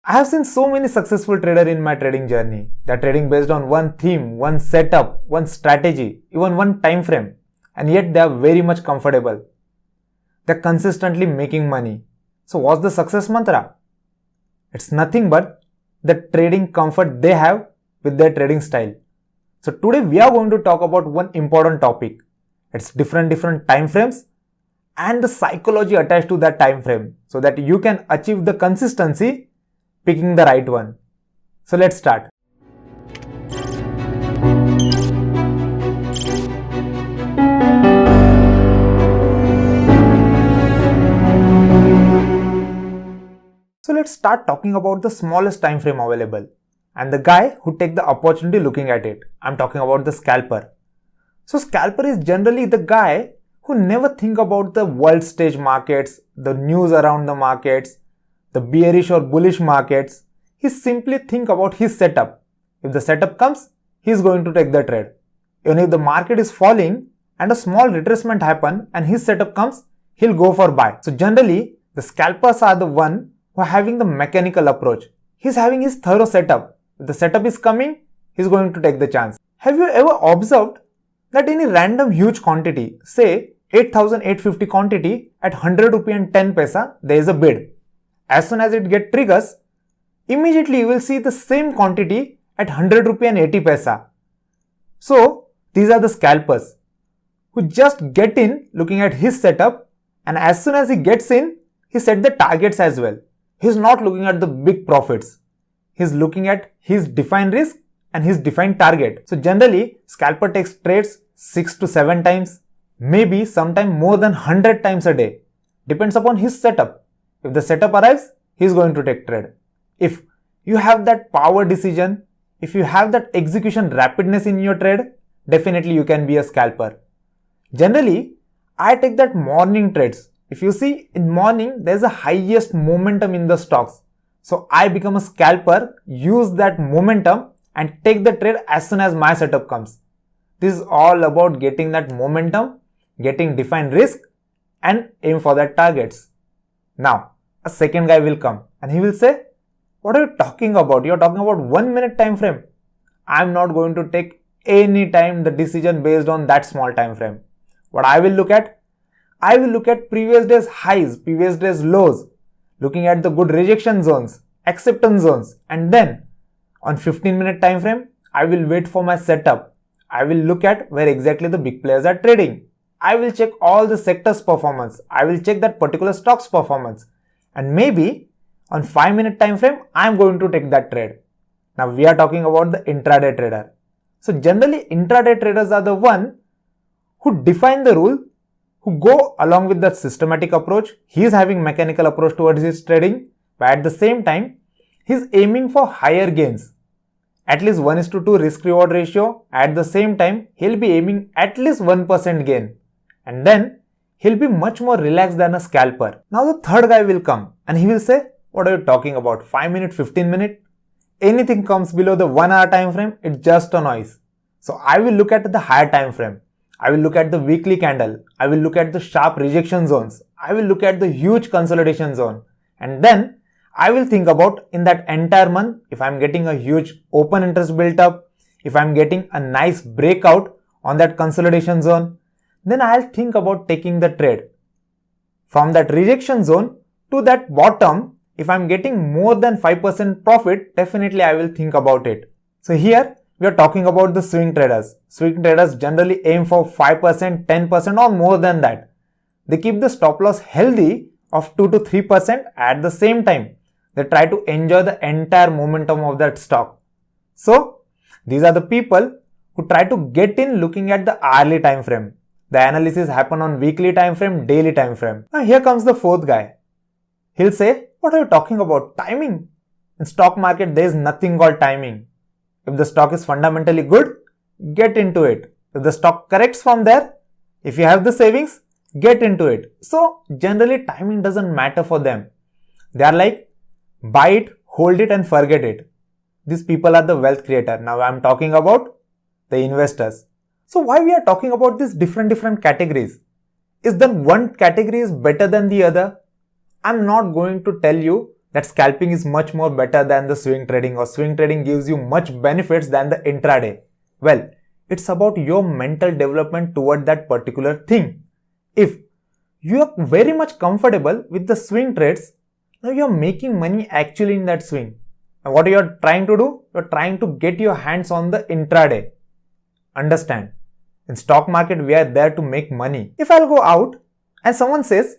I have seen so many successful traders in my trading journey. They are trading based on one theme, one setup, one strategy, even one time frame, and yet they are very much comfortable. They are consistently making money. So what's the success mantra? It's nothing but the trading comfort they have with their trading style. So today we are going to talk about one important topic. It's different time frames and the psychology attached to that time frame so that you can achieve the consistency picking the right one. So let's start. So let's start talking about the smallest time frame available and the guy who take the opportunity looking at it. I'm talking about the scalper. So scalper is generally the guy who never think about the world stage markets, the news around the markets, the bearish or bullish markets. He simply think about his setup. If the setup comes, he is going to take the trade. Even if the market is falling and a small retracement happen and his setup comes, he'll go for buy. So generally, the scalpers are the one who are having the mechanical approach. He's having his thorough setup. If the setup is coming, he's going to take the chance. Have you ever observed that in a random huge quantity, say 8,850 quantity at 100 rupee and 10 paisa, there is a bid. As soon as it get triggers, immediately you will see the same quantity at 100 rupee and 80 paisa. So these are the scalpers who just get in looking at his setup, and as soon as he gets in, he set the targets as well. He's not looking at the big profits. He's looking at his defined risk and his defined target. So generally, scalper takes trades 6 to 7 times, maybe sometime more than 100 times a day. Depends upon his setup. If the setup arrives, he's going to take trade. If you have that power decision, if you have that execution rapidness in your trade, definitely you can be a scalper. Generally, I take that morning trades. If you see in morning, there's a highest momentum in the stocks. So I become a scalper, use that momentum and take the trade as soon as my setup comes. This is all about getting that momentum, getting defined risk and aim for that targets. Now, a second guy will come and he will say, what are you talking about? You're talking about 1 minute time frame. I'm not going to take any time the decision based on that small time frame. What I will look at? I will look at previous day's highs, previous day's lows, looking at the good rejection zones, acceptance zones, and then on 15-minute time frame, I will wait for my setup. I will look at where exactly the big players are trading. I will check all the sectors performance. I will check that particular stock's performance. And maybe on 5-minute time frame, I am going to take that trade. Now we are talking about the intraday trader. So generally intraday traders are the one who define the rule, who go along with that systematic approach. He is having mechanical approach towards his trading, but at the same time, he is aiming for higher gains. At least 1:2 risk reward ratio. At the same time, he'll be aiming at least 1% gain. And then he'll be much more relaxed than a scalper. Now the third guy will come and he will say, what are you talking about? 5 minute, 15 minute? Anything comes below the 1 hour time frame, it's just a noise. So I will look at the higher time frame. I will look at the weekly candle. I will look at the sharp rejection zones. I will look at the huge consolidation zone. And then I will think about in that entire month, if I'm getting a huge open interest built up, if I'm getting a nice breakout on that consolidation zone, then I'll think about taking the trade. From that rejection zone to that bottom, if I'm getting more than 5% profit, definitely I will think about it. So here we are talking about the swing traders. Swing traders generally aim for 5%, 10% or more than that. They keep the stop loss healthy of 2 to 3% at the same time. They try to enjoy the entire momentum of that stock. So these are the people who try to get in looking at the hourly time frame. The analysis happen on weekly time frame, daily time frame. Now here comes the fourth guy. He'll say, what are you talking about? Timing? In stock market, there is nothing called timing. If the stock is fundamentally good, get into it. If the stock corrects from there, if you have the savings, get into it. So generally timing doesn't matter for them. They are like, buy it, hold it and forget it. These people are the wealth creator. Now I'm talking about the investors. So why we are talking about these different categories? Is that one category is better than the other? I'm not going to tell you that scalping is much more better than the swing trading, or swing trading gives you much benefits than the intraday. Well, it's about your mental development toward that particular thing. If you are very much comfortable with the swing trades, now you are making money actually in that swing. And what you are trying to do? You are trying to get your hands on the intraday. Understand? In stock market, we are there to make money. If I'll go out and someone says,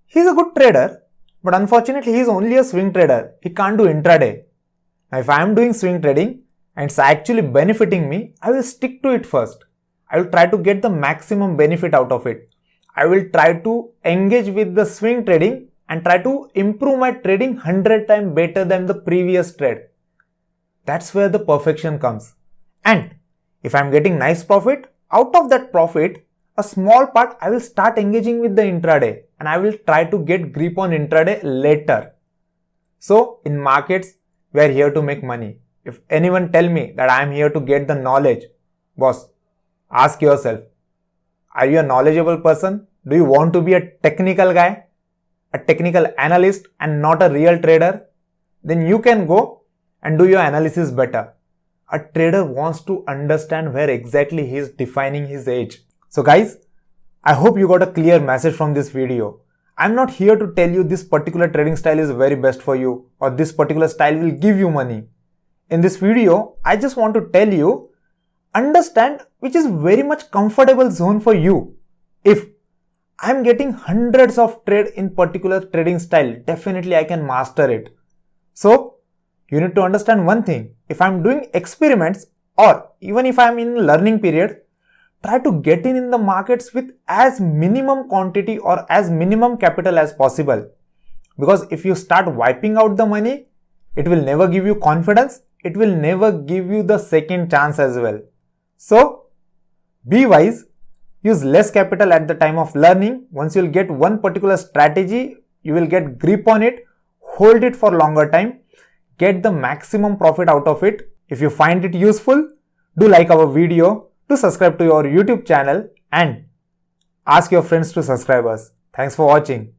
he's a good trader, but unfortunately he is only a swing trader, he can't do intraday. Now if I am doing swing trading and it's actually benefiting me, I will stick to it first. I will try to get the maximum benefit out of it. I will try to engage with the swing trading and try to improve my trading 100 times better than the previous trade. That's where the perfection comes. And if I am getting nice profit, out of that profit, a small part I will start engaging with the intraday and I will try to get grip on intraday later. So in markets, we are here to make money. If anyone tell me that I am here to get the knowledge, boss, ask yourself, are you a knowledgeable person? Do you want to be a technical guy, a technical analyst and not a real trader? Then you can go and do your analysis better. A trader wants to understand where exactly he is defining his edge. So guys, I hope you got a clear message from this video. I'm not here to tell you this particular trading style is very best for you or this particular style will give you money. In this video, I just want to tell you, understand which is very much comfortable zone for you. If I'm getting hundreds of trade in particular trading style, definitely I can master it. So you need to understand one thing. If I'm doing experiments or even if I'm in learning period, try to get in the markets with as minimum quantity or as minimum capital as possible. Because if you start wiping out the money, it will never give you confidence. It will never give you the second chance as well. So be wise. Use less capital at the time of learning. Once you'll get one particular strategy, you will get grip on it, hold it for longer time, get the maximum profit out of it. If you find it useful, do like our video, do subscribe to our YouTube channel and ask your friends to subscribe us. Thanks for watching.